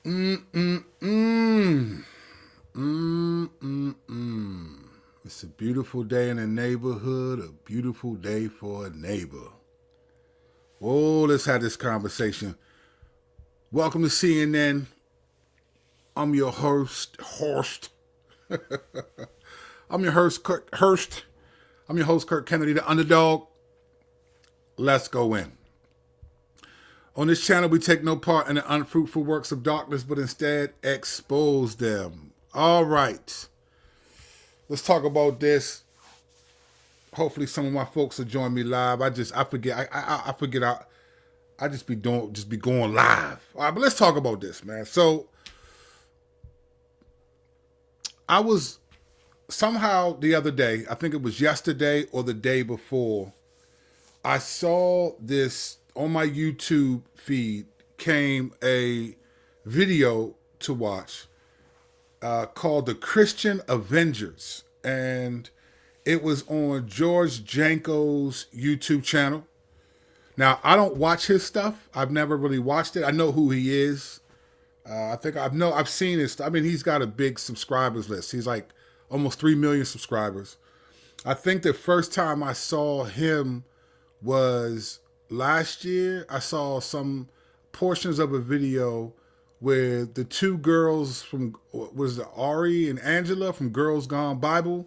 Mm-mm-mm. Mm-mm-mm. It's a beautiful day in the neighborhood, a beautiful day for a neighbor. Oh, let's have this conversation. Welcome to CNN. I'm your host. I'm your host, Kurt Hurst. I'm your host, Kurt Kennedy, the underdog. Let's go in. On this channel, we take no part in the unfruitful works of darkness, but instead expose them. All right. Let's talk about this. Hopefully, some of my folks will join me live. I forget. I forget. I just be going live. All right, but let's talk about this, man. So, I was somehow the other day. I think it was yesterday or the day before. I saw this on my YouTube feed. Came a video to watch called "The Christian Avengers," and it was on George Janko's YouTube channel. Now, I don't watch his stuff. I've never really watched it. I know who he is. I think I've seen his. I mean, he's got a big subscribers list. He's like almost 3 million subscribers. I think the first time I saw him was last year. I saw some portions of a video where the two girls from was it Ari and Angela from Girls Gone Bible.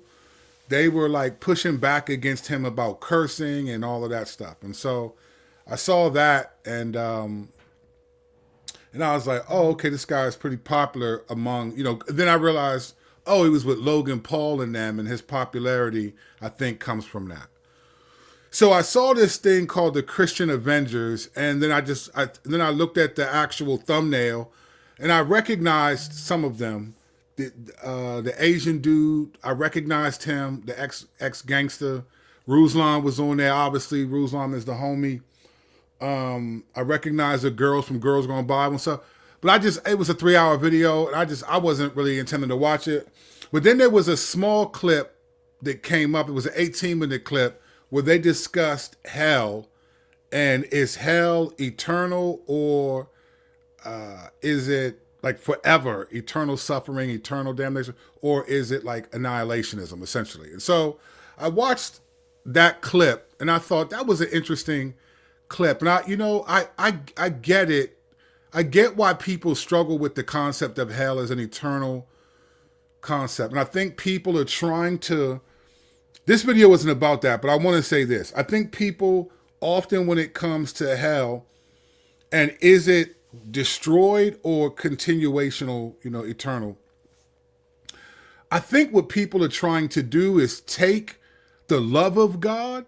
They were like pushing back against him about cursing and all of that stuff. And so I saw that and I was like, oh, okay, this guy is pretty popular among, then I realized, oh, he was with Logan Paul and them, and his popularity, I think, comes from that. So I saw this thing called the Christian Avengers, and then I looked at the actual thumbnail, and I recognized some of them. The Asian dude, I recognized him, the ex gangster. Ruslan was on there. Obviously, Ruslan is the homie. I recognized the girls from Girls Gone Bible and stuff. But it was a 3-hour video, and I wasn't really intending to watch it. But then there was a small clip that came up. It was an 18-minute clip where they discussed hell, and is hell eternal, or is it like forever, eternal suffering, eternal damnation, or is it like annihilationism, essentially? And so I watched that clip, and I thought that was an interesting clip. And I get it. I get why people struggle with the concept of hell as an eternal concept. And I think people are trying to, this video isn't about that, but I want to say this. I think people often, when it comes to hell, and is it destroyed or continuational, eternal, I think what people are trying to do is take the love of God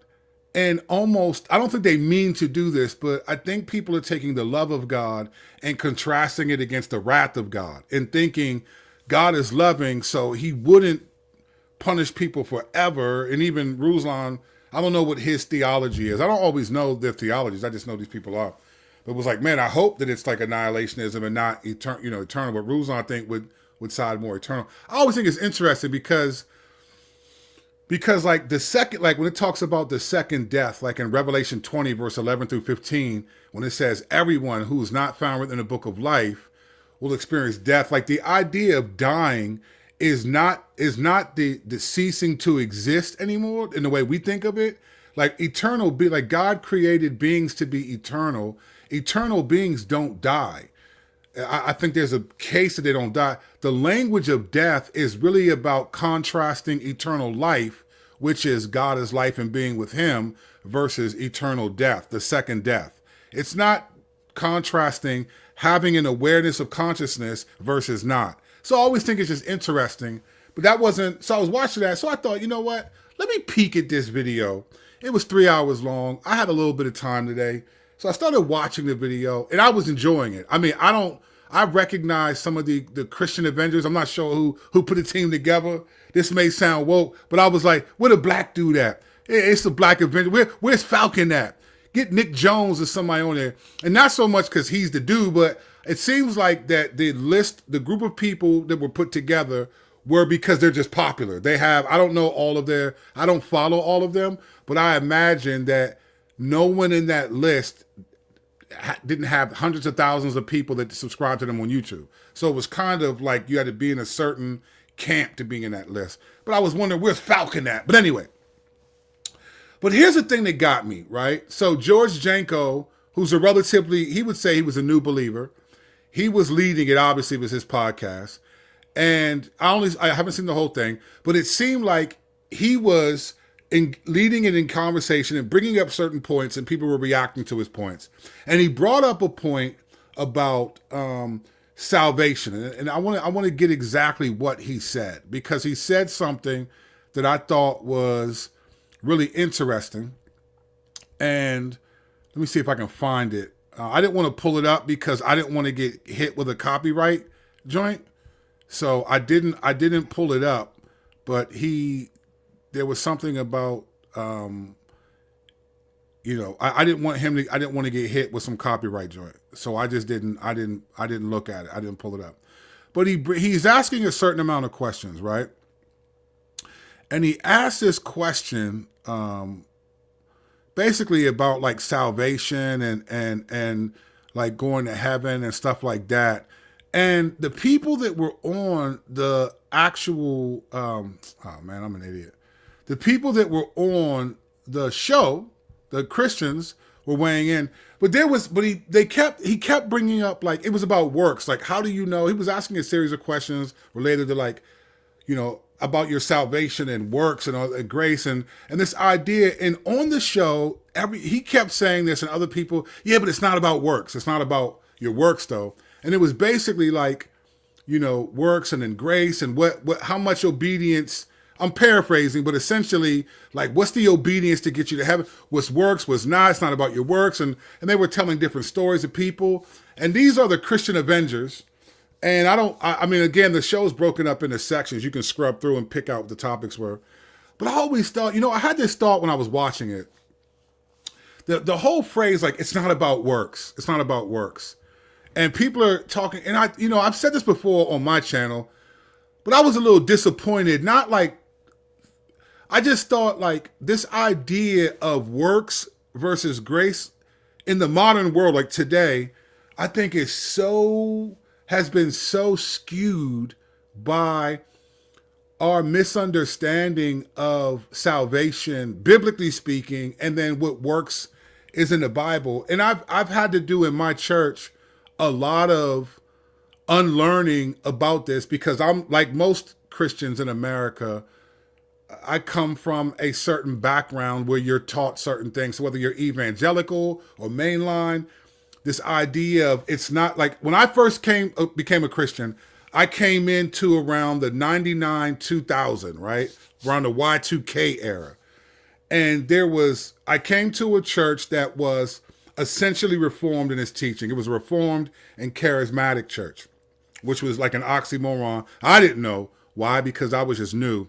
and almost, I don't think they mean to do this, but I think people are taking the love of God and contrasting it against the wrath of God and thinking God is loving, so he wouldn't punish people forever. And even Ruslan, I don't know what his theology is. I don't always know their theologies. I just know these people are. But it was like, man, I hope that it's like annihilationism and not eternal. But Ruslan, I think, would side more eternal. I always think it's interesting because like the second, like when it talks about the second death, like in Revelation 20, verse 11 through 15, when it says everyone who is not found within the book of life will experience death. Like the idea of dying is not the ceasing to exist anymore in the way we think of it. Like eternal be like God created beings to be eternal. Eternal beings don't die. I think there's a case that they don't die. The language of death is really about contrasting eternal life, which is God is life and being with him, versus eternal death, the second death. It's not contrasting having an awareness of consciousness versus not. So I always think it's just interesting, but that wasn't, so I was watching that. So I thought, you know what? Let me peek at this video. It was 3 hours long. I had a little bit of time today. So I started watching the video and I was enjoying it. I mean, I recognize some of the Christian Avengers. I'm not sure who put the team together. This may sound woke, but I was like, where the black dude at? It's the black Avenger. Where's Falcon at? Get Nick Jones or somebody on there. And not so much because he's the dude, but it seems like that the group of people that were put together were because they're just popular. They have, I don't know I don't follow all of them, but I imagine that no one in that list didn't have hundreds of thousands of people that subscribed to them on YouTube. So it was kind of like you had to be in a certain camp to be in that list. But I was wondering, where's Falcon at? But anyway, but here's the thing that got me, right? So George Janko, who's a relatively, he would say he was a new believer. He was leading it, obviously, it was his podcast. And I haven't seen the whole thing, but it seemed like he was leading it in conversation and bringing up certain points, and people were reacting to his points. And he brought up a point about salvation, and I want to get exactly what he said, because he said something that I thought was really interesting. And let me see if I can find it. I didn't want to pull it up because I didn't want to get hit with a copyright joint. So I didn't pull it up, but there was something about, I didn't want to get hit with some copyright joint. So I didn't look at it. I didn't pull it up, but he's asking a certain amount of questions, right? And he asked this question, basically about like salvation and like going to heaven and stuff like that. And the people that were on the actual, oh man, I'm an idiot. The people that were on the show, the Christians, were weighing in. But he kept bringing up, like, it was about works. Like, how do you know? He was asking a series of questions related to, like, about your salvation and works and all, and grace and this idea. And on the show, he kept saying this, and other people, yeah, but it's not about works. It's not about your works, though. And it was basically like, works and then grace and how much obedience. I'm paraphrasing, but essentially, like, what's the obedience to get you to heaven? What's works, what's not? It's not about your works. And they were telling different stories of people. And these are the Christian Avengers. And I mean, again, the show's broken up into sections. You can scrub through and pick out what the topics were. But I always thought, I had this thought when I was watching it. The whole phrase, like, it's not about works. It's not about works. And people are talking, and I've said this before on my channel, but I was a little disappointed. Not like, I just thought, like, this idea of works versus grace in the modern world, like today, I think has been so skewed by our misunderstanding of salvation, biblically speaking, and then what works is in the Bible. And I've had to do in my church a lot of unlearning about this, because I'm like most Christians in America. I come from a certain background where you're taught certain things. So whether you're evangelical or mainline, this idea of, it's not like, when I first became a Christian, I came into around the 99, 2000, right? Around the Y2K era. And I came to a church that was essentially reformed in its teaching. It was a reformed and charismatic church, which was like an oxymoron. I didn't know why, because I was just new.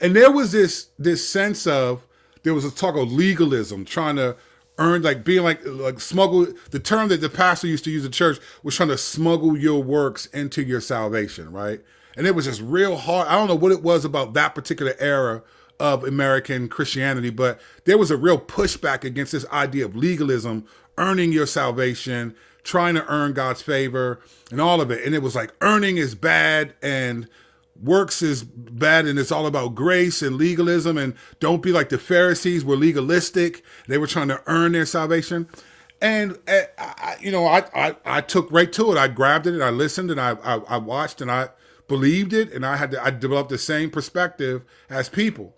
And there was this sense of, there was a talk of legalism, trying to earn, like being like smuggle. The term that the pastor used to use in church was trying to smuggle your works into your salvation, right? And it was just real hard. I don't know what it was about that particular era of American Christianity, but there was a real pushback against this idea of legalism, earning your salvation, trying to earn God's favor and all of it. And it was like, earning is bad and works is bad, and it's all about grace and legalism, and don't be like the Pharisees were legalistic. They were trying to earn their salvation. And I took right to it. I grabbed it and I listened and I watched and I believed it, and I developed the same perspective as people.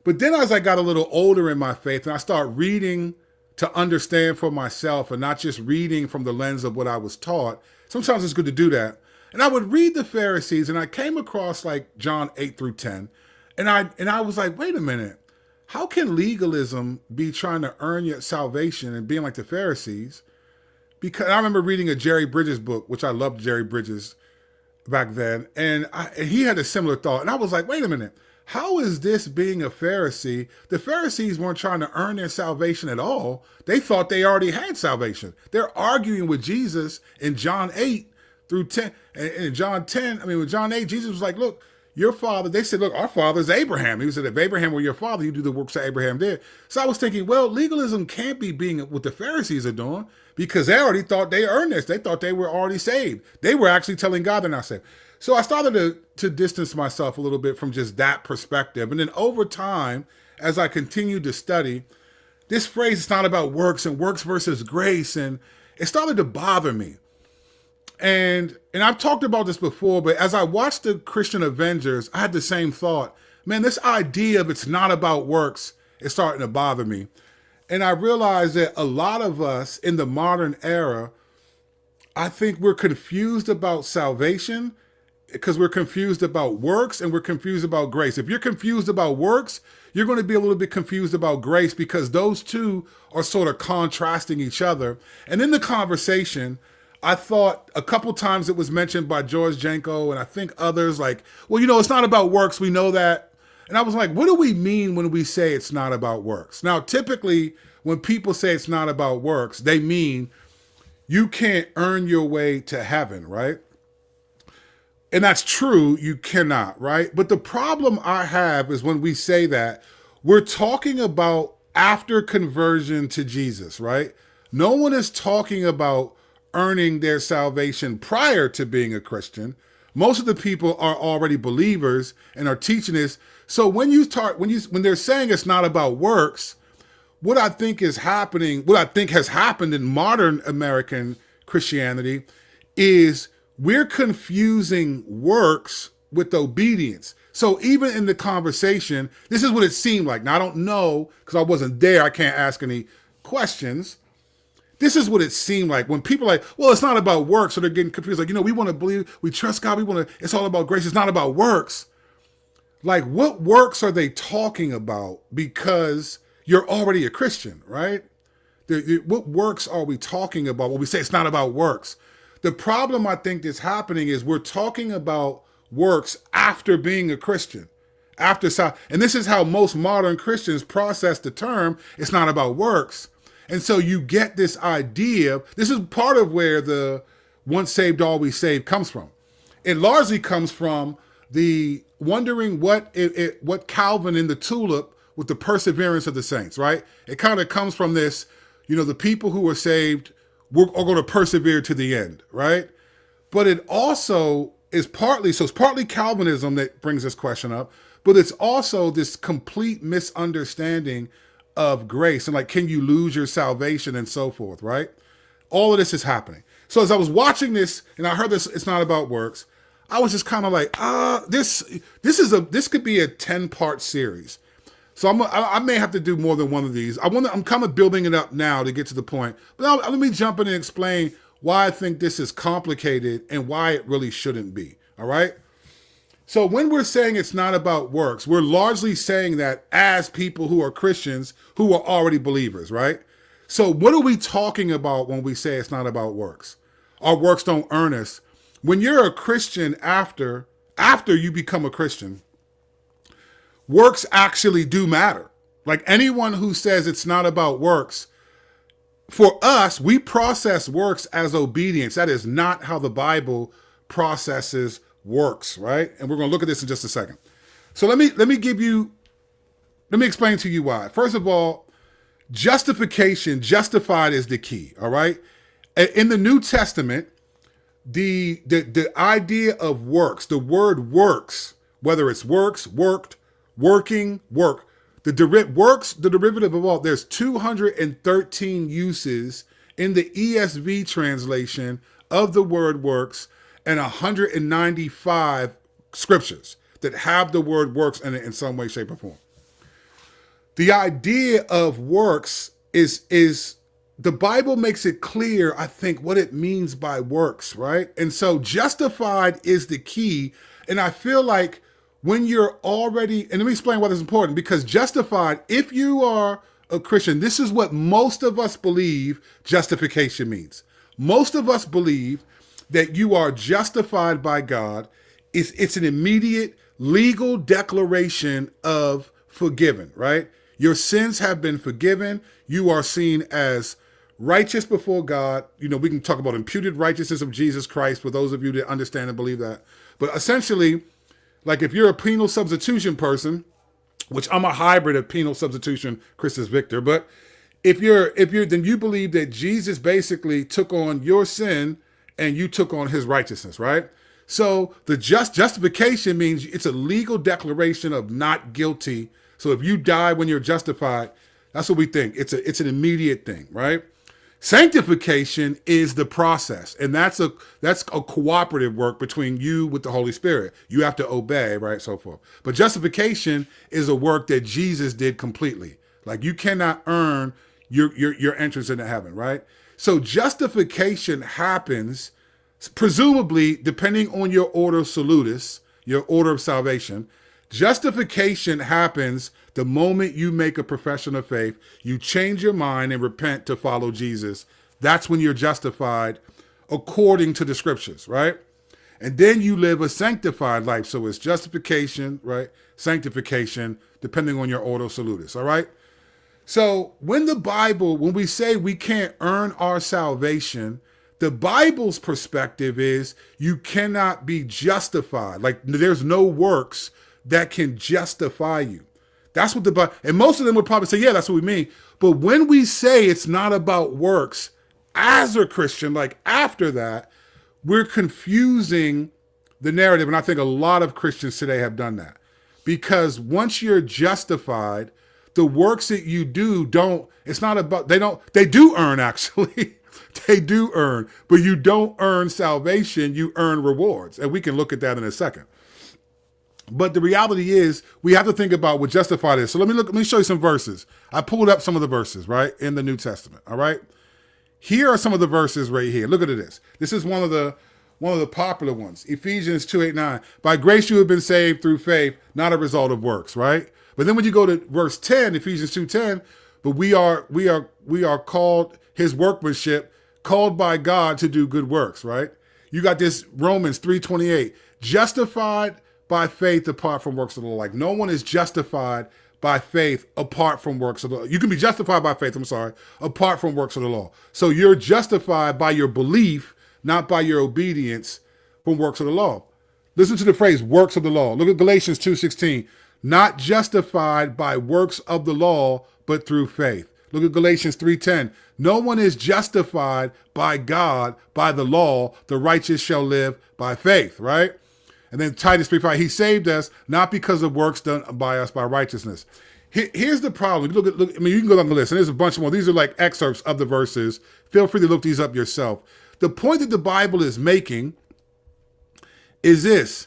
But then as I got a little older in my faith and I started reading to understand for myself and not just reading from the lens of what I was taught, sometimes it's good to do that. And I would read the Pharisees, and I came across like John 8-10. And I was like, wait a minute, how can legalism be trying to earn your salvation and being like the Pharisees? Because I remember reading a Jerry Bridges book, which I loved Jerry Bridges back then. And he had a similar thought. And I was like, wait a minute, how is this being a Pharisee? The Pharisees weren't trying to earn their salvation at all. They thought they already had salvation. They're arguing with Jesus in John 8-10. And in John 10, with John 8, Jesus was like, look, your father, they said, look, our father's Abraham. He said, if Abraham were your father, you do the works that Abraham did. So I was thinking, well, legalism can't be being what the Pharisees are doing because they already thought they earned this. They thought they were already saved. They were actually telling God they're not saved. So I started to distance myself a little bit from just that perspective. And then over time, as I continued to study, this phrase, it's not about works and works versus grace. And it started to bother me. And I've talked about this before, but as I watched the Christian Avengers, I had the same thought. Man, this idea of it's not about works is starting to bother me. And I realized that a lot of us in the modern era, I think we're confused about salvation because we're confused about works and we're confused about grace. If you're confused about works, you're going to be a little bit confused about grace because those two are sort of contrasting each other. And in the conversation, I thought a couple times it was mentioned by George Janko and I think others like, well, it's not about works. We know that. And I was like, what do we mean when we say it's not about works? Now, typically when people say it's not about works, they mean you can't earn your way to heaven, right? And that's true. You cannot, right? But the problem I have is when we say that, we're talking about after conversion to Jesus, right? No one is talking about earning their salvation prior to being a Christian. Most of the people are already believers and are teaching this. So when they're saying it's not about works, what I think has happened in modern American Christianity is we're confusing works with obedience. So even in the conversation, this is what it seemed like. Now I don't know because I wasn't there. I can't ask any questions. This is what it seemed like when people are like, well, it's not about works. So they're getting confused. Like, we want to believe, we trust God. It's all about grace. It's not about works. Like, what works are they talking about? Because you're already a Christian, right? What works are we talking about when we say it's not about works? The problem I think that's happening is we're talking about works after being a Christian. And this is how most modern Christians process the term, it's not about works. And so you get this idea, this is part of where the once saved, always saved comes from. It largely comes from the wondering what Calvin in the Tulip with the perseverance of the saints, right? It kind of comes from this, the people who are saved are going to persevere to the end, right? But it also is it's partly Calvinism that brings this question up, but it's also this complete misunderstanding of grace and like, can you lose your salvation and so forth, right? All of this is happening. So as I was watching this and I heard this, it's not about works, I was just kind of like, this could be a 10-part series. So I may have to do more than one of these. I'm kind of building it up now to get to the point, but let me jump in and explain why I think this is complicated and why it really shouldn't be. All right. So when we're saying it's not about works, we're largely saying that as people who are Christians who are already believers, right? So what are we talking about when we say it's not about works? Our works don't earn us. When you're a Christian after you become a Christian, works actually do matter. Like anyone who says it's not about works, for us, we process works as obedience. That is not how the Bible processes works, right? And we're going to look at this in just a second. So let me explain to you why. First of all, justified is the key, all right? In the New Testament, the idea of works, the word works, whether it's works, worked, working, work, the derivative of all, there's 213 uses in the ESV translation of the word works and 195 scriptures that have the word works in it in some way, shape, or form. The idea of works is the Bible makes it clear, I think, what it means by works, right? And so justified is the key. And I feel like when you're already, and let me explain why this is important, because justified, if you are a Christian, this is what most of us believe justification means. Most of us believe that you are justified by God. It's an immediate legal declaration of forgiven, right? Your sins have been forgiven. You are seen as righteous before God. We can talk about imputed righteousness of Jesus Christ for those of you that understand and believe that. But essentially, Like if you're a penal substitution person, which I'm a hybrid of penal substitution, Christus Victor, but if you're then you believe that Jesus basically took on your sin and you took on his righteousness, right? So the justification means it's a legal declaration of not guilty. So if you die when you're justified, that's what we think. It's an immediate thing, right? Sanctification is the process, and that's a cooperative work between you with the Holy Spirit. You have to obey, right, so forth. But justification is a work that Jesus did completely. Like you cannot earn your entrance into heaven, right? So justification happens, presumably, depending on your order salutis, your order of salvation. Justification happens the moment you make a profession of faith, you change your mind and repent to follow Jesus. That's when you're justified according to the scriptures, right? And then you live a sanctified life. So it's justification, right? Sanctification, depending on your ordo salutis, all right? So when we say we can't earn our salvation, the Bible's perspective is you cannot be justified. Like there's no works that can justify you. That's what the Bible, and most of them would probably say, yeah, that's what we mean. But when we say it's not about works, as a Christian, like after that, we're confusing the narrative. And I think a lot of Christians today have done that. Because once you're justified, the works that you do they do earn actually. They do earn, but you don't earn salvation, you earn rewards. And we can look at that in a second. But the reality is we have to think about what justified is. So let me show you some verses. I pulled up some of the verses, right, in the New Testament. All right. Here are some of the verses right here. Look at this. This is one of the popular ones. Ephesians 2:8-9. By grace you have been saved through faith, not a result of works, right? But then when you go to verse 10, Ephesians 2:10, but we are called his workmanship, called by God to do good works, right? You got this Romans 3:28. Justified by faith apart from works of the law. Like no one is justified by faith apart from works of the law. You can be justified by faith, apart from works of the law. So you're justified by your belief, not by your obedience from works of the law. Listen to the phrase works of the law. Look at Galatians 2:16. Not justified by works of the law, but through faith. Look at Galatians 3:10. No one is justified by God, by the law. The righteous shall live by faith, right? And then Titus 3:5, he saved us not because of works done by us by righteousness. Here's the problem. Look, I mean, you can go down the list, and there's a bunch more. These are like excerpts of the verses. Feel free to look these up yourself. The point that the Bible is making is this.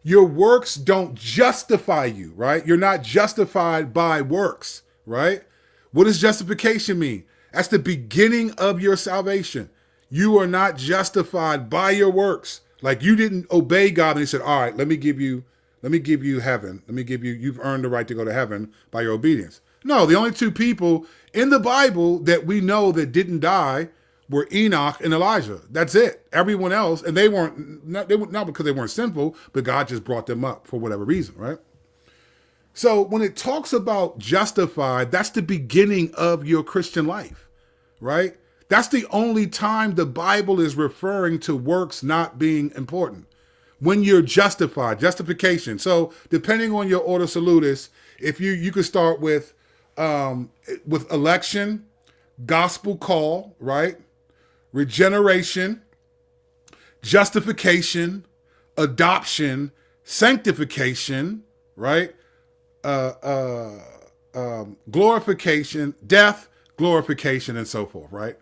Your works don't justify you, right? You're not justified by works, right? What does justification mean? That's the beginning of your salvation. You are not justified by your works. Like you didn't obey God and he said, all right, let me give you heaven. You've earned the right to go to heaven by your obedience. No, the only two people in the Bible that we know that didn't die were Enoch and Elijah. That's it. Everyone else, and they were not because they weren't sinful, but God just brought them up for whatever reason, right? So when it talks about justified, that's the beginning of your Christian life, right? That's the only time the Bible is referring to works not being important. When you're justified, justification. So depending on your order salutis, if you could start with election, gospel call, right? Regeneration, justification, adoption, sanctification, right? Glorification, death, glorification, and so forth, right?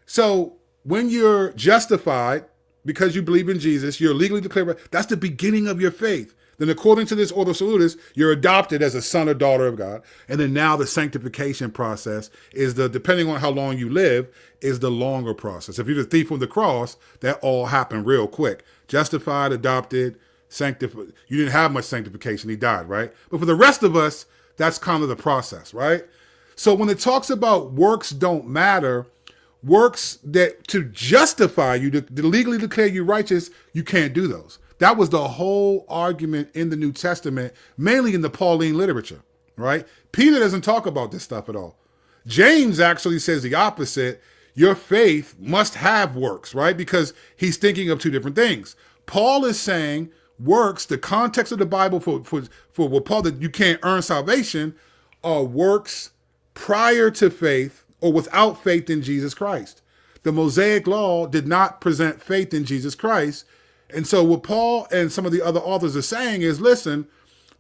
So when you're justified because you believe in Jesus, you're legally declared, that's the beginning of your faith. Then according to this ordo salutis, you're adopted as a son or daughter of God. And then now the sanctification process is depending on how long you live, is the longer process. If you're the thief on the cross, that all happened real quick. Justified, adopted, sanctified. You didn't have much sanctification. He died, right? But for the rest of us, that's kind of the process, right? So when it talks about works don't matter, works that to justify you, to legally declare you righteous, you can't do those. That was the whole argument in the New Testament, mainly in the Pauline literature, right? Peter doesn't talk about this stuff at all. James actually says the opposite. Your faith must have works, right? Because he's thinking of two different things. Paul is saying works, the context of the Bible for what Paul, that you can't earn salvation, are works prior to faith or without faith in Jesus Christ. The Mosaic law did not present faith in Jesus Christ. And so what Paul and some of the other authors are saying is, listen,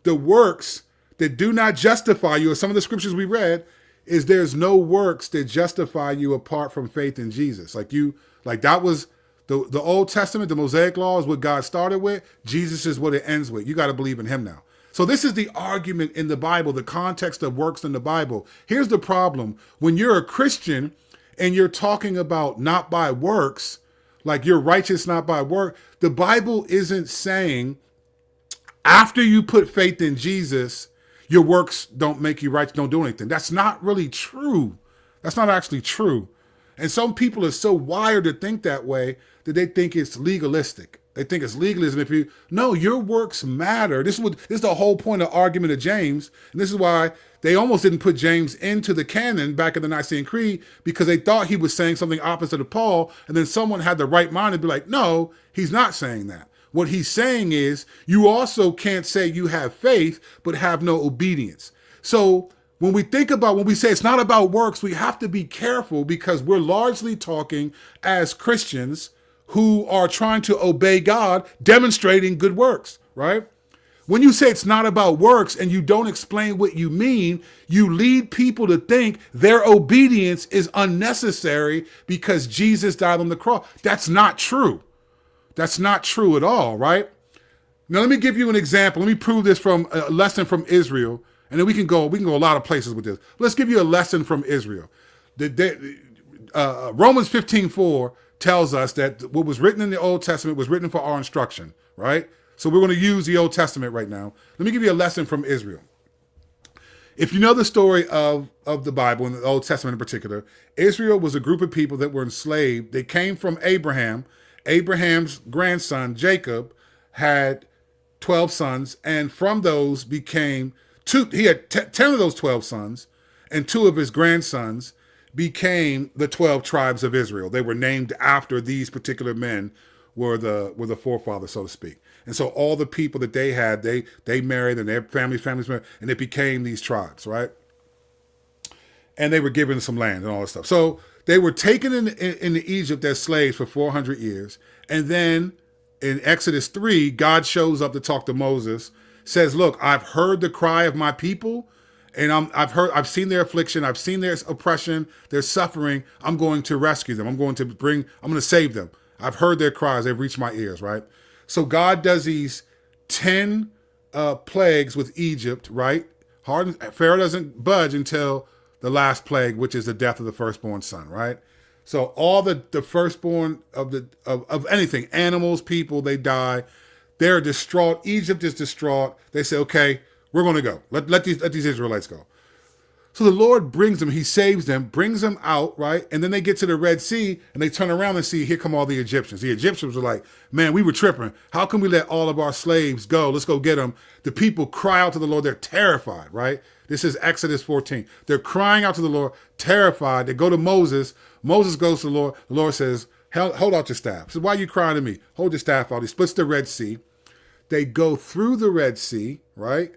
the works that do not justify you, or some of the scriptures we read, is there's no works that justify you apart from faith in Jesus. Like that was the Old Testament, the Mosaic law is what God started with. Jesus is what it ends with. You got to believe in him now. So this is the argument in the Bible, the context of works in the Bible. Here's the problem. When you're a Christian and you're talking about not by works, like you're righteous not by work, the Bible isn't saying after you put faith in Jesus, your works don't make you righteous, don't do anything. That's not really true. That's not actually true. And some people are so wired to think that way that they think it's legalistic. They think it's legalism. No, your works matter. This is the whole point of argument of James. And this is why they almost didn't put James into the canon back in the Nicene Creed, because they thought he was saying something opposite of Paul. And then someone had the right mind to be like, no, he's not saying that. What he's saying is you also can't say you have faith, but have no obedience. So when we say it's not about works, we have to be careful, because we're largely talking as Christians who are trying to obey God, demonstrating good works, right? When you say it's not about works and you don't explain what you mean, you lead people to think their obedience is unnecessary because Jesus died on the cross. That's not true. That's not true at all, right? Now, let me give you an example. Let me prove this from a lesson from Israel, and then we can go a lot of places with this. Let's give you a lesson from Israel. Romans 15:4 tells us that what was written in the Old Testament was written for our instruction, right? So we're going to use the Old Testament right now. Let me give you a lesson from Israel. If you know the story of the Bible, and the Old Testament in particular, Israel was a group of people that were enslaved. They came from Abraham. Abraham's grandson, Jacob, had 12 sons, and from those became two. He had 10 of those 12 sons, and 2 of his grandsons became the 12 tribes of Israel. They were named after these particular men, were the forefathers, so to speak. And so all the people that they had, they married, and their families married, and it became these tribes, right? And they were given some land and all this stuff. So they were taken into Egypt as slaves for 400 years. And then in Exodus 3, God shows up to talk to Moses, says, look, I've heard the cry of my people, and I've seen their affliction, I've seen their oppression, their suffering. I'm going to rescue them. I'm going to save them. I've heard their cries. They've reached my ears, right? So God does these 10 plagues with Egypt, right? Pharaoh doesn't budge until the last plague, which is the death of the firstborn son, right? So all the firstborn of anything, animals, people, they die. They're distraught. Egypt is distraught. They say, okay, we're going to go. Let these Israelites go. So the Lord brings them, he saves them, brings them out, right? And then they get to the Red Sea and they turn around and see, here come all the Egyptians. The Egyptians were like, man, we were tripping. How can we let all of our slaves go? Let's go get them. The people cry out to the Lord. They're terrified, right? This is Exodus 14. They're crying out to the Lord, terrified. They go to Moses. Moses goes to the Lord. The Lord says, hold out your staff. He says, why are you crying to me? Hold your staff out. He splits the Red Sea. They go through the Red Sea, right?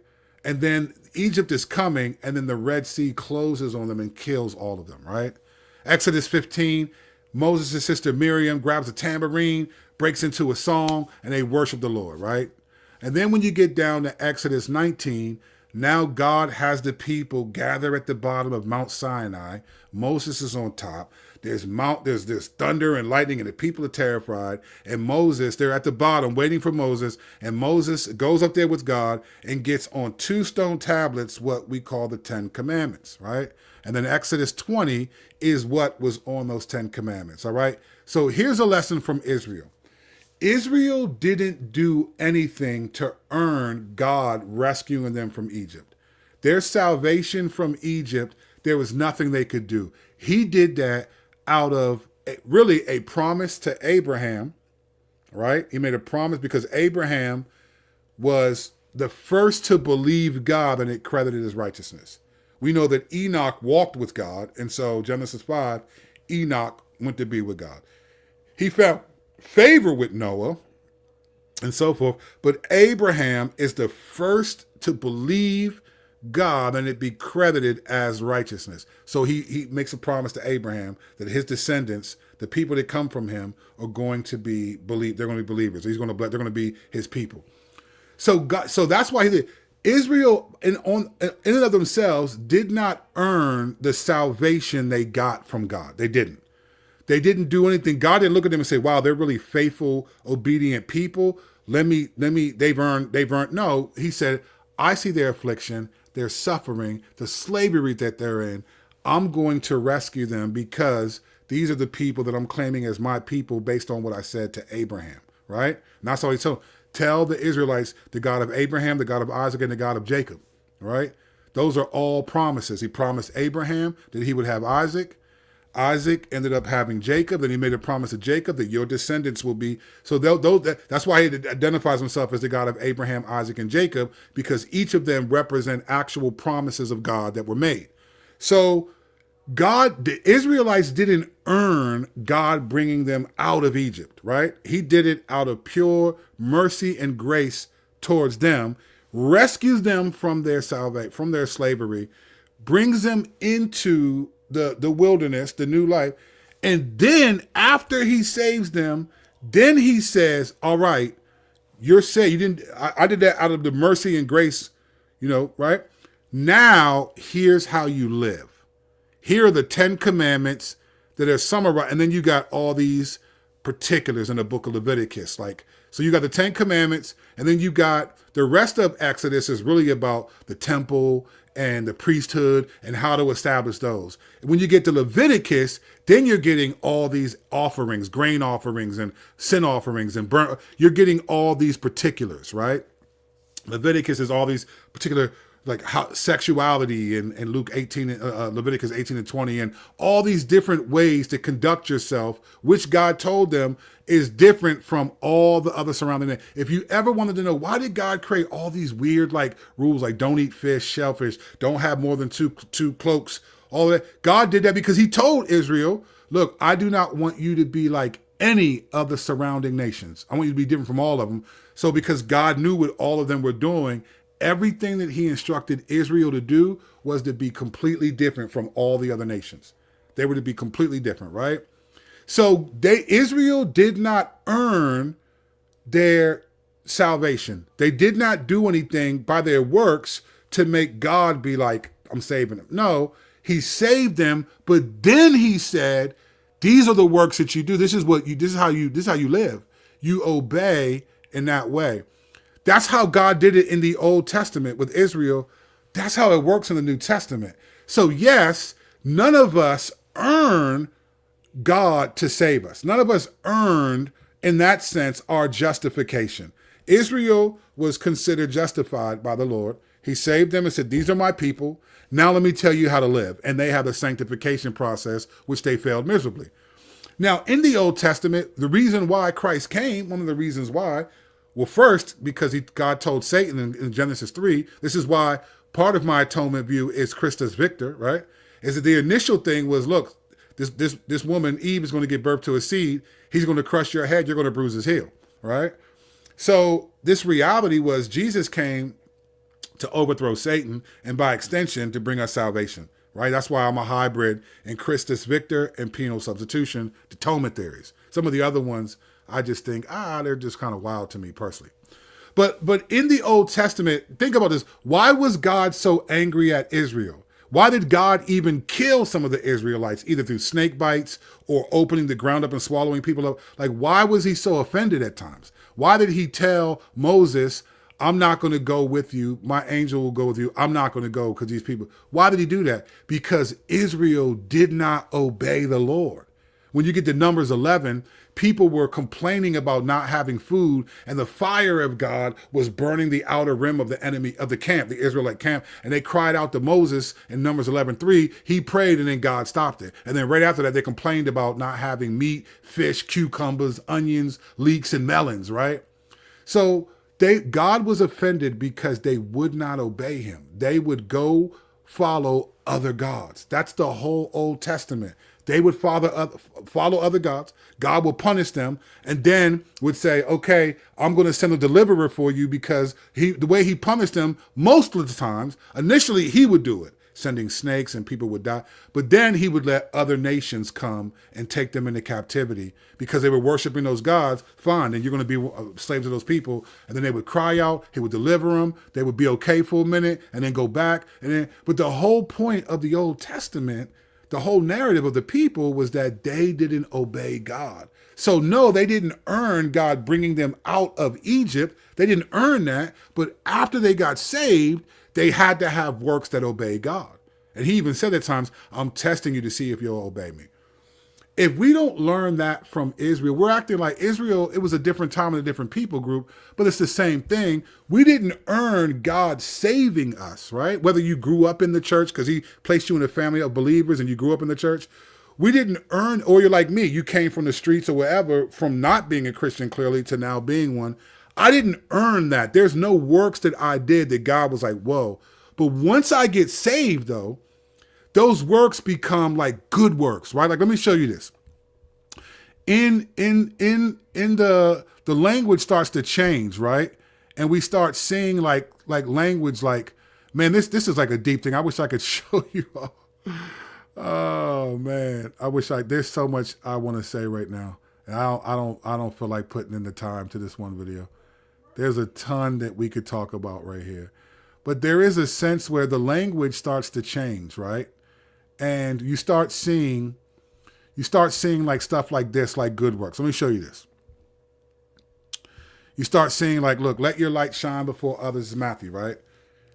And then Egypt is coming, and then the Red Sea closes on them and kills all of them, right? Exodus 15, Moses' sister Miriam grabs a tambourine, breaks into a song, and they worship the Lord, right? And then when you get down to Exodus 19, now God has the people gather at the bottom of Mount Sinai. Moses is on top. There's thunder and lightning, and the people are terrified. And Moses, they're at the bottom waiting for Moses. And Moses goes up there with God and gets on 2 stone tablets what we call the 10 Commandments, right? And then Exodus 20 is what was on those 10 Commandments, all right? So here's a lesson from Israel. Israel didn't do anything to earn God rescuing them from Egypt. Their salvation from Egypt, there was nothing they could do. He did that out of really a promise to Abraham, right? He made a promise because Abraham was the first to believe God, and it credited his righteousness. We know that Enoch walked with God, and so Genesis 5, Enoch went to be with God. He found favor with Noah, and so forth. But Abraham is the first to believe God and it be credited as righteousness. So he makes a promise to Abraham that his descendants, the people that come from him, are going to be believe. They're going to be believers. They're going to be his people. So God, so that's why he did. Israel in and of themselves did not earn the salvation they got from God. They didn't. They didn't do anything. God didn't look at them and say, wow, they're really faithful, obedient people. They've earned. No, he said, I see their affliction, their suffering, the slavery that they're in. I'm going to rescue them because these are the people that I'm claiming as my people based on what I said to Abraham, right? And that's all he told. Tell the Israelites, the God of Abraham, the God of Isaac, and the God of Jacob, right? Those are all promises. He promised Abraham that he would have Isaac. Isaac ended up having Jacob. Then he made a promise to Jacob that your descendants will be. So that's why he identifies himself as the God of Abraham, Isaac, and Jacob, because each of them represent actual promises of God that were made. So the Israelites didn't earn God bringing them out of Egypt, right? He did it out of pure mercy and grace towards them, rescues them from their salvation, from their slavery, brings them into the wilderness, the new life. And then after he saves them, then he says, all right, you're saved. You didn't, I did that out of the mercy and grace, right? Now here's how you live. Here are the 10 commandments that are summarized. And then you got all these particulars in the book of Leviticus. So you got the 10 commandments, and then you got the rest of Exodus is really about the temple and the priesthood and how to establish those. When you get to Leviticus, then you're getting all these offerings, grain offerings and sin offerings and burnt. You're getting all these particulars, right? Leviticus is all these particular, like how sexuality and Luke 18, Leviticus 18 and 20, and all these different ways to conduct yourself, which God told them is different from all the other surrounding. If you ever wanted to know, why did God create all these weird rules, like don't eat fish, shellfish, don't have more than two cloaks, all that? God did that because he told Israel, look, I do not want you to be like any of the surrounding nations. I want you to be different from all of them. So because God knew what all of them were doing, everything that he instructed Israel to do was to be completely different from all the other nations. They were to be completely different, right? So Israel did not earn their salvation. They did not do anything by their works to make God be like, I'm saving them. No, he saved them, but then he said, these are the works that you do. This is how you live. You obey in that way. That's how God did it in the Old Testament with Israel. That's how it works in the New Testament. So yes, none of us earn God to save us. None of us earned, in that sense, our justification. Israel was considered justified by the Lord. He saved them and said, these are my people. Now let me tell you how to live. And they have the sanctification process, which they failed miserably. Now, in the Old Testament, the reason why Christ came, one of the reasons why, well, first, because God told Satan in Genesis 3, this is why part of my atonement view is Christus Victor, right? Is that the initial thing was, look, this woman, Eve, is going to give birth to a seed. He's going to crush your head. You're going to bruise his heel, right? So this reality was Jesus came to overthrow Satan and by extension to bring us salvation, right? That's why I'm a hybrid in Christus Victor and penal substitution, atonement theories. Some of the other ones, I just think, they're just kind of wild to me personally. But in the Old Testament, think about this. Why was God so angry at Israel? Why did God even kill some of the Israelites, either through snake bites or opening the ground up and swallowing people up? Why was he so offended at times? Why did he tell Moses, I'm not going to go with you. My angel will go with you. I'm not going to go because these people. Why did he do that? Because Israel did not obey the Lord. When you get to Numbers 11, people were complaining about not having food, and the fire of God was burning the outer rim of the enemy of the camp, the Israelite camp. And they cried out to Moses in Numbers 11:3. He prayed, and then God stopped it. And then right after that, they complained about not having meat, fish, cucumbers, onions, leeks, and melons, right? So God was offended because they would not obey him. They would go follow other gods. That's the whole Old Testament. They would follow other gods. God will punish them and then would say, okay, I'm going to send a deliverer for you, because the way he punished them most of the times, initially he would do it, sending snakes and people would die. But then he would let other nations come and take them into captivity because they were worshiping those gods. Fine, then you're going to be slaves of those people. And then they would cry out. He would deliver them. They would be okay for a minute and then go back. But the whole point of the Old Testament, the whole narrative of the people, was that they didn't obey God. So no, they didn't earn God bringing them out of Egypt. They didn't earn that. But after they got saved, they had to have works that obey God. And he even said at times, I'm testing you to see if you'll obey me. If we don't learn that from Israel, we're acting like Israel, it was a different time and a different people group, but it's the same thing. We didn't earn God saving us, right? Whether you grew up in the church because he placed you in a family of believers and you grew up in the church, we didn't earn, or you're like me, you came from the streets or wherever, from not being a Christian clearly to now being one. I didn't earn that. There's no works that I did that God was like, whoa. But once I get saved though, those works become like good works, right? Like, let me show you this. In the language starts to change, right? And we start seeing like language like, man, this is like a deep thing. I wish I could show you all. Oh man, there's so much I want to say right now. And I don't feel like putting in the time to this one video. There's a ton that we could talk about right here. But there is a sense where the language starts to change, right? And you start seeing like stuff like this, like good works. Let me show you this. You start seeing like, look, let your light shine before others, is Matthew, right?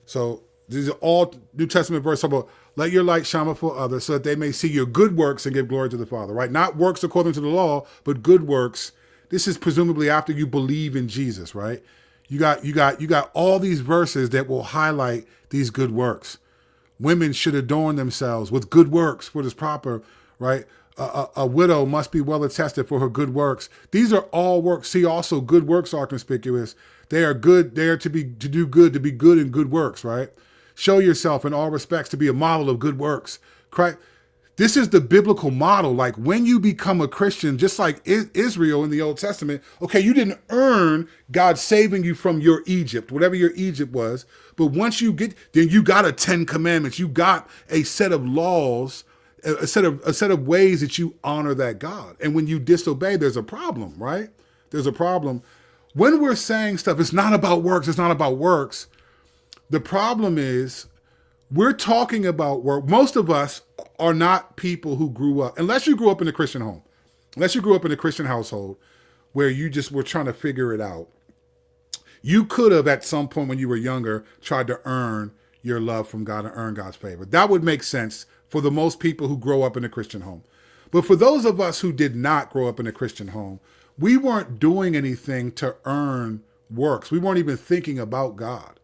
So these are all New Testament verses about let your light shine before others so that they may see your good works and give glory to the Father, right? Not works according to the law, but good works. This is presumably after you believe in Jesus, right? You got all these verses that will highlight these good works. Women should adorn themselves with good works, what is proper, right? A widow must be well attested for her good works. These are all works. See, also good works are conspicuous. They are good. They are to do good, to be good in good works, right? Show yourself in all respects to be a model of good works. Christ, this is the biblical model. Like when you become a Christian, just like Israel in the Old Testament, okay, you didn't earn God saving you from your Egypt, whatever your Egypt was. But once you get, then you got a 10 commandments. You got a set of laws, a set of ways that you honor that God. And when you disobey, there's a problem, right? There's a problem. When we're saying stuff, it's not about works, it's not about works. The problem is we're talking about work. Most of us are not people who grew up, unless you grew up in a Christian home, unless you grew up in a Christian household where you just were trying to figure it out. You could have at some point when you were younger tried to earn your love from God and earn God's favor. That would make sense for the most people who grow up in a Christian home. But for those of us who did not grow up in a Christian home, we weren't doing anything to earn works. We weren't even thinking about God.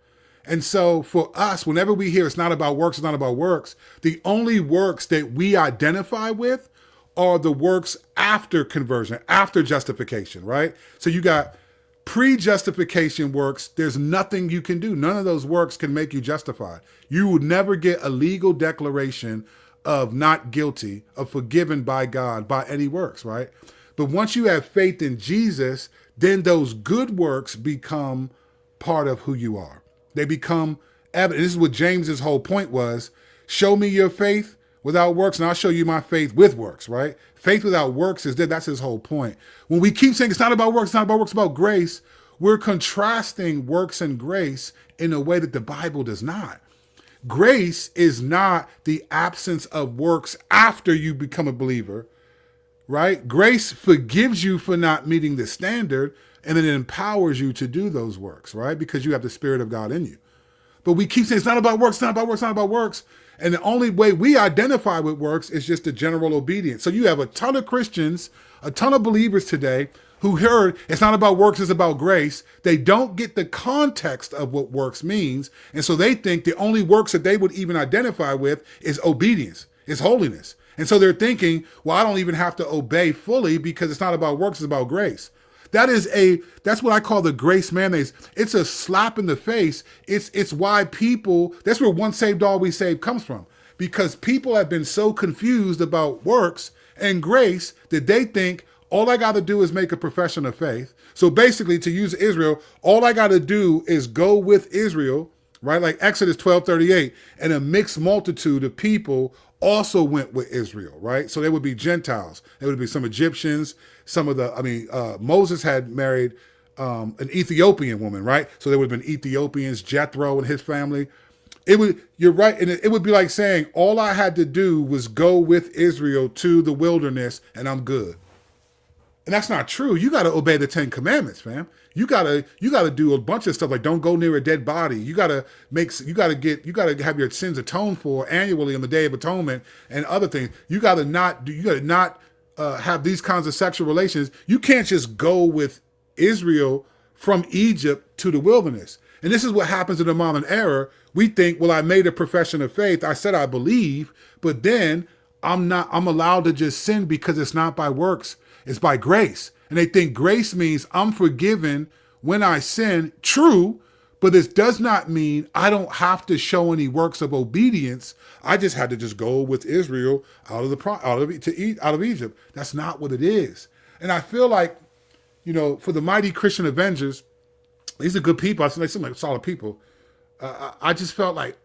And so for us, whenever we hear it's not about works, it's not about works, the only works that we identify with are the works after conversion, after justification, right? So you got pre-justification works. There's nothing you can do. None of those works can make you justified. You would never get a legal declaration of not guilty, of forgiven by God by any works, right? But once you have faith in Jesus, then those good works become part of who you are. They become evident. This is what James's whole point was. Show me your faith without works, and I'll show you my faith with works, right? Faith without works is dead. That's his whole point. When we keep saying it's not about works, it's not about works, it's about grace, we're contrasting works and grace in a way that the Bible does not. Grace is not the absence of works after you become a believer, right? Grace forgives you for not meeting the standard, and then it empowers you to do those works, right? Because you have the Spirit of God in you. But we keep saying it's not about works, it's not about works, it's not about works. And the only way we identify with works is just the general obedience. So you have a ton of Christians, a ton of believers today who heard it's not about works, it's about grace. They don't get the context of what works means. And so they think the only works that they would even identify with is obedience, is holiness. And so they're thinking, well, I don't even have to obey fully because it's not about works, it's about grace. That's what I call the grace mayonnaise. It's a slap in the face. It's why that's where once saved, always saved comes from. Because people have been so confused about works and grace that they think all I got to do is make a profession of faith. So basically, to use Israel, all I got to do is go with Israel, right? Like Exodus 12:38, and a mixed multitude of people also went with Israel, right? So there would be Gentiles. There would be some Egyptians, some of Moses had married an Ethiopian woman, right? So there would have been Ethiopians, Jethro and his family. You're right, and it would be like saying all I had to do was go with Israel to the wilderness and I'm good. And that's not true. You got to obey the 10 Commandments, fam. You gotta do a bunch of stuff like don't go near a dead body. You gotta have your sins atoned for annually on the Day of Atonement and other things. You gotta not have these kinds of sexual relations. You can't just go with Israel from Egypt to the wilderness. And this is what happens in the modern era. We think, well, I made a profession of faith. I said I believe, but then I'm allowed to just sin because it's not by works. It's by grace. And they think grace means I'm forgiven when I sin. True, but this does not mean I don't have to show any works of obedience. I just had to just go with Israel out of Egypt. That's not what it is. And I feel like, for the mighty Christian Avengers, these are good people. They seem like solid people. I just felt like,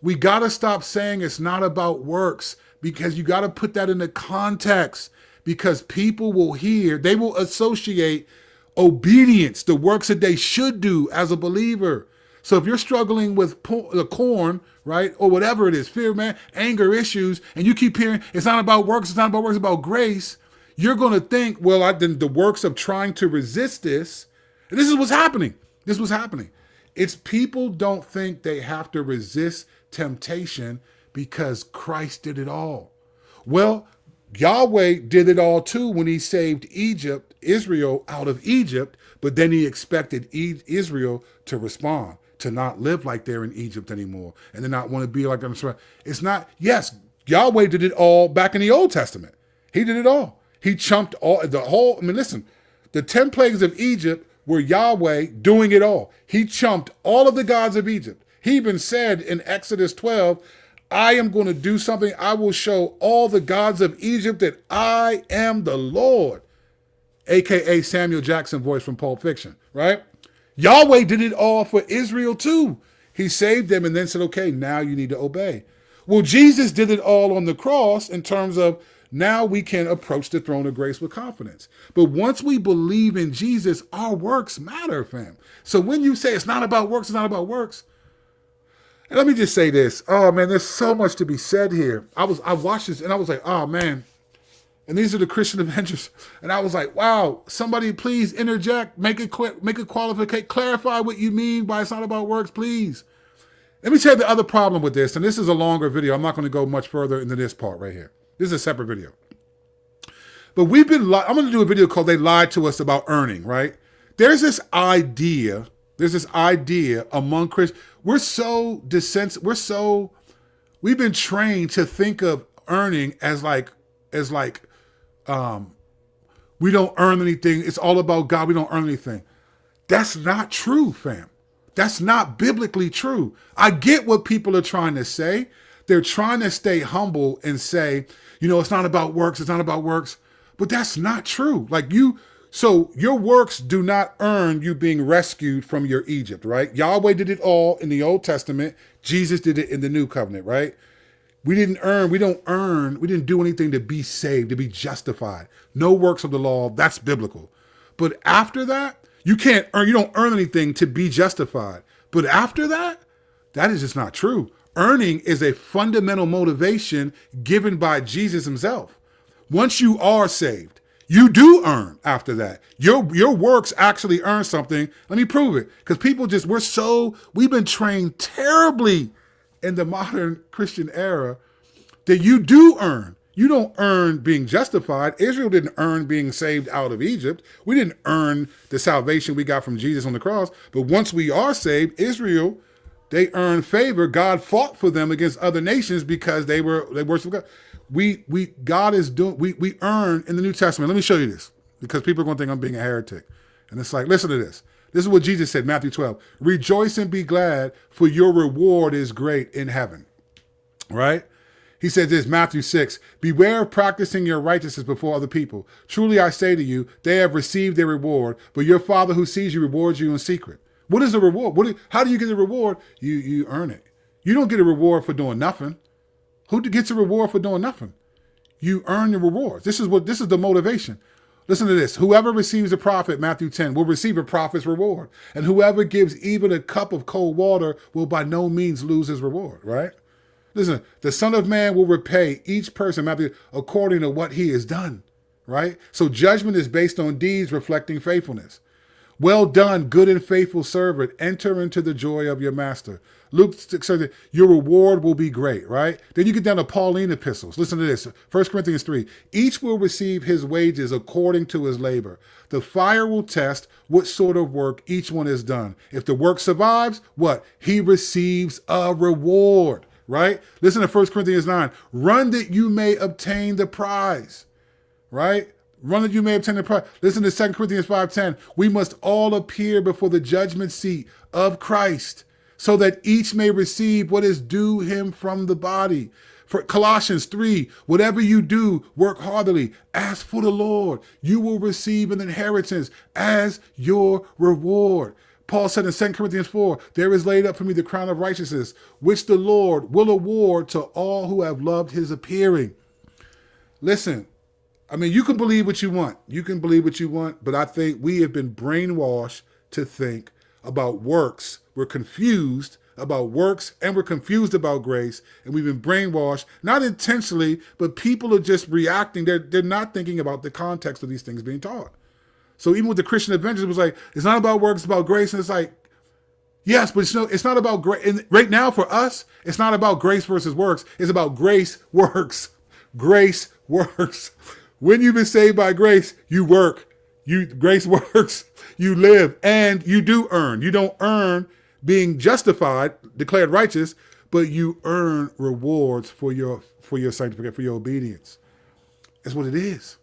we got to stop saying it's not about works, because you got to put that in the context, because people will they will associate obedience, the works that they should do as a believer. So if you're struggling with the corn, right, or whatever it is, fear, man, anger issues, and you keep hearing it's not about works, it's about grace, you're going to think, well, the works of trying to resist this, and this is what's happening. This was happening. It's people don't think they have to resist temptation because Christ did it all. Well, Yahweh did it all too when he saved Israel out of Egypt, but then he expected Israel to respond, to not live like they're in Egypt anymore, and to not want to be like them. It's not, yes, Yahweh did it all back in the Old Testament. He did it all. He chumped listen, the 10 plagues of Egypt were Yahweh doing it all. He chumped all of the gods of Egypt. He even said in Exodus 12, I am going to do something. I will show all the gods of Egypt that I am the Lord. AKA Samuel Jackson voice from Pulp Fiction, right? Yahweh did it all for Israel too. He saved them and then said, okay, now you need to obey. Well, Jesus did it all on the cross in terms of now we can approach the throne of grace with confidence. But once we believe in Jesus, our works matter, fam. So when you say it's not about works, it's not about works. And let me just say this. Oh, man, there's so much to be said here. I watched this and I was like, oh, man. And these are the Christian Avengers. And I was like, wow, somebody please interject, make it quick, make it qualification, clarify what you mean by it's not about works, please. Let me tell you the other problem with this, and this is a longer video. I'm not going to go much further into this part right here. This is a separate video. But I'm going to do a video called They Lied to Us About Earning, right? There's this idea among Christians. We've been trained to think of earning as like we don't earn anything. It's all about God. We don't earn anything. That's not true, fam. That's not biblically true. I get what people are trying to say. They're trying to stay humble and say, it's not about works. It's not about works. But that's not true. So your works do not earn you being rescued from your Egypt, right? Yahweh did it all in the Old Testament. Jesus did it in the New Covenant, right? We didn't do anything to be saved, to be justified. No works of the law, that's biblical. But after that, you don't earn anything to be justified. But after that is just not true. Earning is a fundamental motivation given by Jesus himself. Once you are saved, you do earn after that. Your works actually earn something. Let me prove it. Because people we've been trained terribly in the modern Christian era that you do earn. You don't earn being justified. Israel didn't earn being saved out of Egypt. We didn't earn the salvation we got from Jesus on the cross. But once we are saved, Israel, they earned favor. God fought for them against other nations because they worship God. We earn in the New Testament. Let me show you this because people are going to think I'm being a heretic. And it's like, listen to this. This is what Jesus said, Matthew 12. Rejoice and be glad, for your reward is great in heaven. Right? He said this, Matthew 6, beware of practicing your righteousness before other people. Truly I say to you, they have received their reward, but your Father who sees you rewards you in secret. What is the reward? How do you get the reward? You earn it. You don't get a reward for doing nothing. Who gets a reward for doing nothing? You earn your rewards. This is the motivation. Listen to this. Whoever receives a prophet, Matthew 10, will receive a prophet's reward. And whoever gives even a cup of cold water will by no means lose his reward, right? Listen, the Son of Man will repay each person, Matthew, according to what he has done, right? So judgment is based on deeds reflecting faithfulness. Well done, good and faithful servant. Enter into the joy of your master. Luke 6 says your reward will be great, right? Then you get down to Pauline epistles. Listen to this. 1 Corinthians 3. Each will receive his wages according to his labor. The fire will test what sort of work each one has done. If the work survives, what? He receives a reward, right? Listen to 1 Corinthians 9. Run that you may obtain the prize, right? Run that you may obtain the prize. Listen to 2 Corinthians 5:10. We must all appear before the judgment seat of Christ, so that each may receive what is due him from the body. For Colossians 3, whatever you do, work heartily. As for the Lord, you will receive an inheritance as your reward. Paul said in 2 Corinthians 4, there is laid up for me the crown of righteousness, which the Lord will award to all who have loved his appearing. Listen, I mean, you can believe what you want. You can believe what you want, but I think we have been brainwashed to think about works. We're confused about works and we're confused about grace, and we've been brainwashed, not intentionally, but people are just reacting. They're not thinking about the context of these things being taught. So even with the Christian Avengers, it was like, it's not about works, it's about grace. And it's like, yes, but it's not about grace. And right now for us, it's not about grace versus works. It's about grace works. Grace works. When you've been saved by grace, you work. Grace works. You live, and you do earn. You don't earn being justified, declared righteous, but you earn rewards for your sanctification, for your obedience. That's what it is.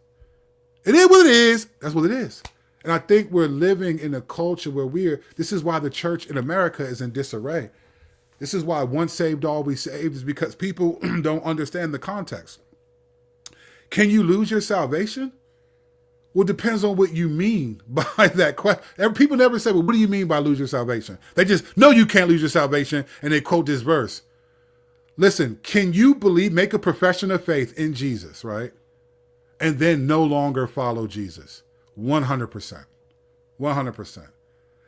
It is what it is. That's what it is. And I think we're living in a culture where this is why the church in America is in disarray. This is why once saved, always saved, is because people don't understand the context. Can you lose your salvation? Well, it depends on what you mean by that question. People never say, well, what do you mean by lose your salvation? They just know you can't lose your salvation, and they quote this verse. Listen, can you make a profession of faith in Jesus, right? And then no longer follow Jesus? 100%. 100%.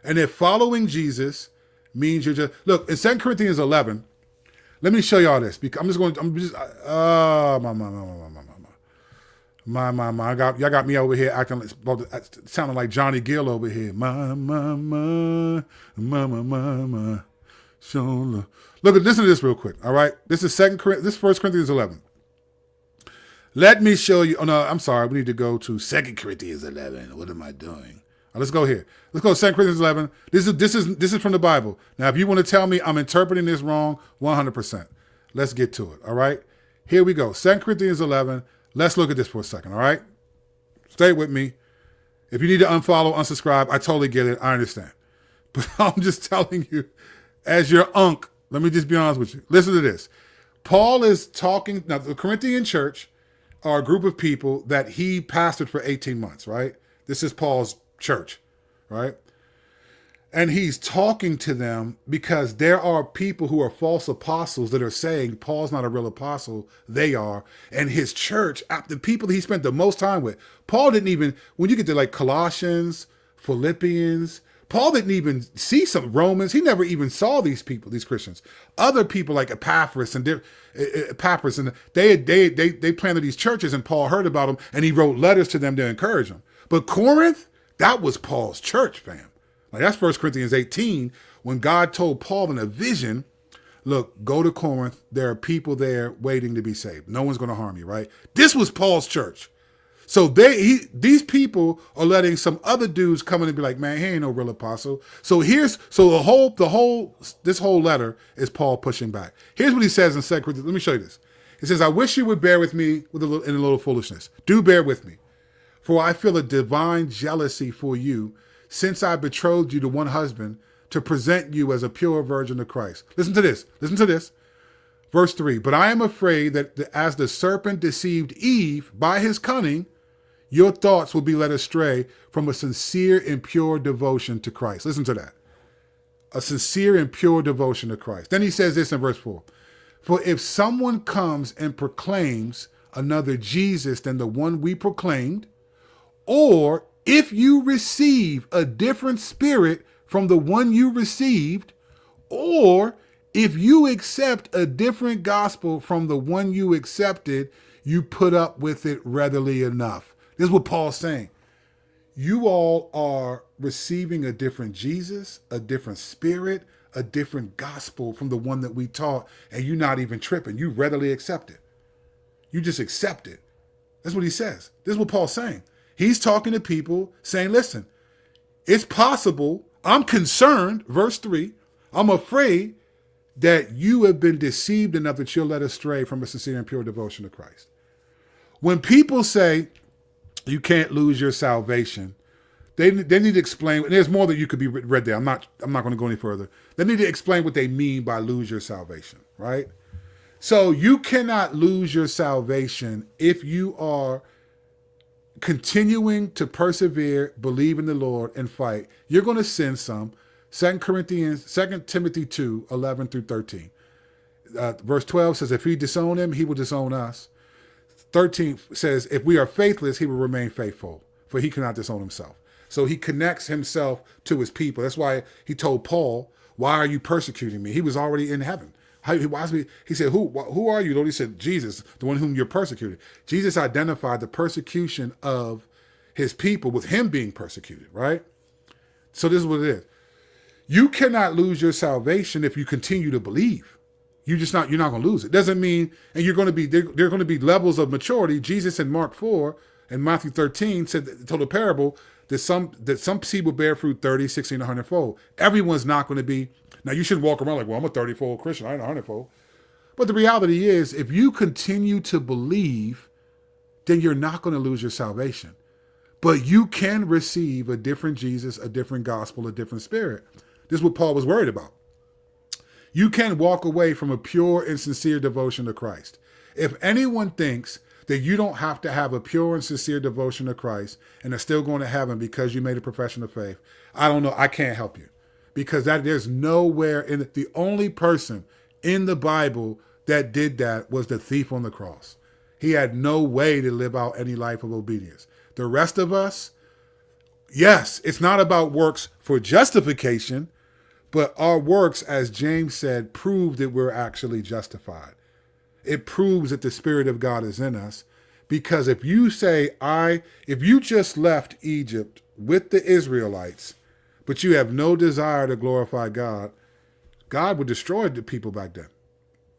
And if following Jesus means you're just, look, in 2 Corinthians 11, let me show y'all this. Because y'all got me over here acting sounding like Johnny Gill over here. Look, listen to this real quick. All right, this is 1 Corinthians 11. Let me show you. Oh no, I'm sorry. We need to go to 2 Corinthians 11. What am I doing? Let's go here. Let's go to 2 Corinthians 11. This is from the Bible. Now, if you want to tell me I'm interpreting this wrong, 100%. Let's get to it. All right. Here we go. 2 Corinthians 11. Let's look at this for a second, all right? Stay with me. If you need to unfollow, unsubscribe, I totally get it. I understand. But I'm just telling you, as your unk, let me just be honest with you. Listen to this. Paul is talking, now the Corinthian church are a group of people that he pastored for 18 months, right? This is Paul's church, right? And he's talking to them because there are people who are false apostles that are saying Paul's not a real apostle. They are. And his church, the people that he spent the most time with, Paul didn't even, when you get to like Colossians, Philippians, Paul didn't even see some Romans. He never even saw these people, these Christians. Other people like Epaphras and they planted these churches, and Paul heard about them, and he wrote letters to them to encourage them. But Corinth, that was Paul's church, fam. Like that's 1 Corinthians 18, when God told Paul in a vision, look, go to Corinth. There are people there waiting to be saved. No one's going to harm you, right? This was Paul's church. So these people are letting some other dudes come in and be like, man, he ain't no real apostle. So this whole letter is Paul pushing back. Here's what he says in 2 Corinthians. Let me show you this. He says, I wish you would bear with me in a little foolishness. Do bear with me. For I feel a divine jealousy for you, since I betrothed you to one husband, to present you as a pure virgin to Christ. Listen to this. Listen to this. Verse 3, but I am afraid that as the serpent deceived Eve by his cunning, your thoughts will be led astray from a sincere and pure devotion to Christ. Listen to that. A sincere and pure devotion to Christ. Then he says this in verse 4. For if someone comes and proclaims another Jesus than the one we proclaimed, or if you receive a different spirit from the one you received, or if you accept a different gospel from the one you accepted, you put up with it readily enough. This is what Paul's saying. You all are receiving a different Jesus, a different spirit, a different gospel from the one that we taught, and you're not even tripping. You readily accept it. You just accept it. That's what he says. This is what Paul's saying. He's talking to people saying, listen, it's possible. I'm concerned, verse 3, I'm afraid that you have been deceived enough that you're led astray from a sincere and pure devotion to Christ. When people say you can't lose your salvation, they need to explain. There's more that you could be read there. I'm not going to go any further. They need to explain what they mean by lose your salvation, right? So you cannot lose your salvation if you are continuing to persevere, believe in the Lord, and fight. You're going to sin some. 2 Timothy 2, 11 through 13. Verse 12 says, if we disown him, he will disown us. 13 says, if we are faithless, he will remain faithful, for he cannot disown himself. So he connects himself to his people. That's why he told Paul, why are you persecuting me? He was already in heaven. He said, who are you? Lord, he said, Jesus, the one whom you're persecuting. Jesus identified the persecution of his people with him being persecuted, right? So this is what it is. You cannot lose your salvation if you continue to believe. You're not going to lose it. Doesn't mean, and there are going to be levels of maturity. Jesus in Mark 4 and Matthew 13 told a parable that some seed will bear fruit 30, 60, and 100-fold. Everyone's not going to be. Now, you shouldn't walk around like, well, I'm a 30-fold Christian. I ain't a 100-fold. But the reality is, if you continue to believe, then you're not going to lose your salvation. But you can receive a different Jesus, a different gospel, a different spirit. This is what Paul was worried about. You can walk away from a pure and sincere devotion to Christ. If anyone thinks that you don't have to have a pure and sincere devotion to Christ and are still going to heaven because you made a profession of faith, I don't know. I can't help you. Because there's nowhere the only person in the Bible that did that was the thief on the cross. He had no way to live out any life of obedience. The rest of us, yes, it's not about works for justification, but our works, as James said, prove that we're actually justified. It proves that the Spirit of God is in us. Because if you if you just left Egypt with the Israelites, but you have no desire to glorify God, God would destroy the people back then.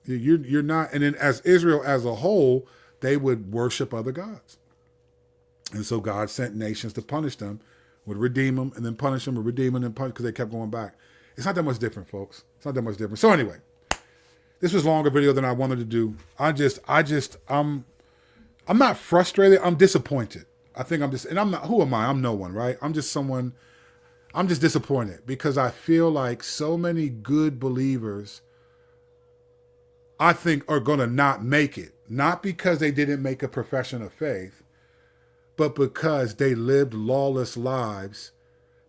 You're not, and then as Israel as a whole, they would worship other gods. And so God sent nations to punish them, would redeem them, and then punish them, would redeem them, and punish because they kept going back. It's not that much different, folks. It's not that much different. So anyway, this was a longer video than I wanted to do. I'm not frustrated. I'm disappointed. And I'm not, who am I? I'm no one, right? I'm just disappointed because I feel like so many good believers, I think, are going to not make it. Not because they didn't make a profession of faith, but because they lived lawless lives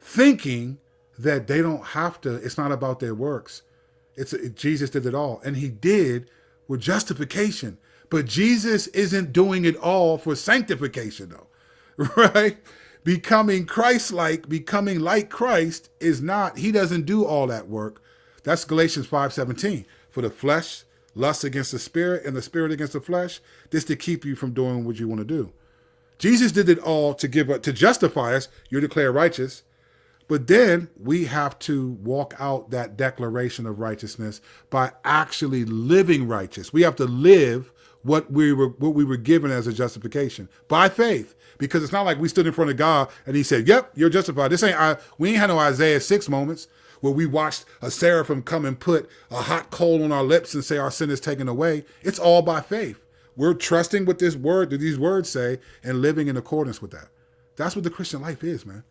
thinking that they don't have to, it's not about their works. Jesus did it all. And he did with justification. But Jesus isn't doing it all for sanctification, though, right? Becoming Christ-like, becoming like Christ is not, he doesn't do all that work. That's Galatians 5:17. For the flesh lusts against the spirit and the spirit against the flesh. This to keep you from doing what you want to do. Jesus did it all to justify us. You're declared righteous. But then we have to walk out that declaration of righteousness by actually living righteous. We have to live what we were given as a justification by faith, because it's not like we stood in front of God and he said, yep, you're justified. We ain't had no Isaiah 6 moments where we watched a seraphim come and put a hot coal on our lips and say our sin is taken away. It's all by faith. We're trusting what these words say and living in accordance with that. That's what the Christian life is, man.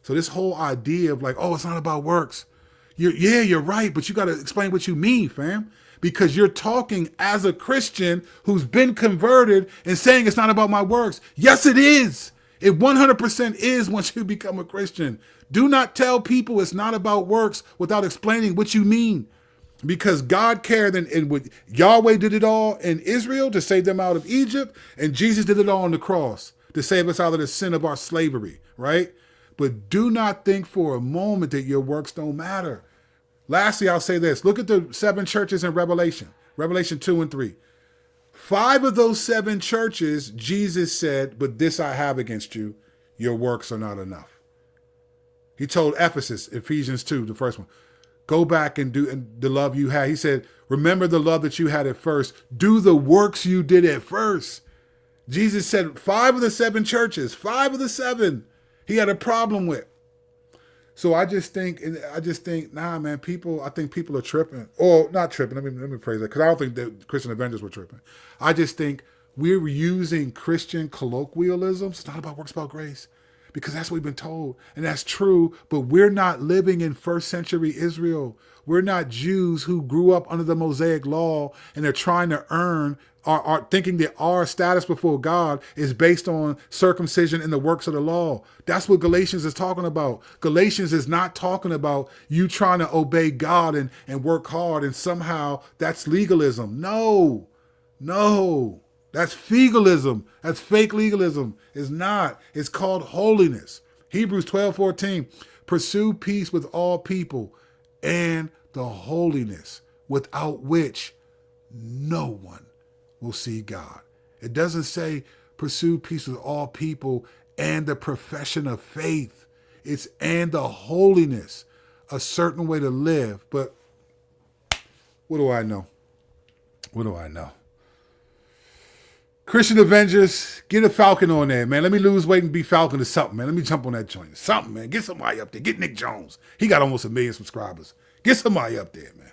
So this whole idea of like, oh, it's not about works. You're right, but you got to explain what you mean, fam. because you're talking as a Christian who's been converted and saying it's not about my works. Yes, it is. It 100% is once you become a Christian. Do not tell people it's not about works without explaining what you mean. Because God cared, and Yahweh did it all in Israel to save them out of Egypt, and Jesus did it all on the cross to save us out of the sin of our slavery, right? But do not think for a moment that your works don't matter. Lastly, I'll say this. Look at the 7 churches in Revelation 2 and 3. 5 of those 7 churches, Jesus said, but this I have against you, your works are not enough. He told Ephesus, Ephesians 2, the first one, go back and do the love you had. He said, remember the love that you had at first. Do the works you did at first. Jesus said 5 of the 7 churches, 5 of the 7, he had a problem with. So I just think, nah, man, I think people are tripping. Or not tripping, let me phrase that, because I don't think the Christian Avengers were tripping. I just think we're using Christian colloquialisms. It's not about works, about grace. Because that's what we've been told. And that's true, but we're not living in first century Israel. We're not Jews who grew up under the Mosaic law and they're trying to earn, are thinking that our status before God is based on circumcision and the works of the law. That's what Galatians is talking about. Galatians is not talking about you trying to obey God and work hard and somehow that's legalism. No. That's fegalism. That's fake legalism. It's not. It's called holiness. Hebrews 12:14. Pursue peace with all people and the holiness without which no one will see God. It doesn't say pursue peace with all people and the profession of faith. It's and the holiness, a certain way to live. But what do I know? Christian Avengers, get a Falcon on there, man. Let me lose weight and be Falcon or something, man. Let me jump on that joint. Something, man. Get somebody up there. Get Nick Jones. He got almost 1 million subscribers. Get somebody up there, man.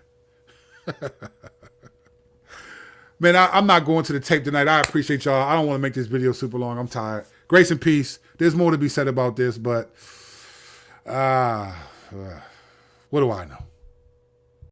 Man, I'm not going to the tape tonight. I appreciate y'all. I don't want to make this video super long. I'm tired. Grace and peace. There's more to be said about this, but what do I know?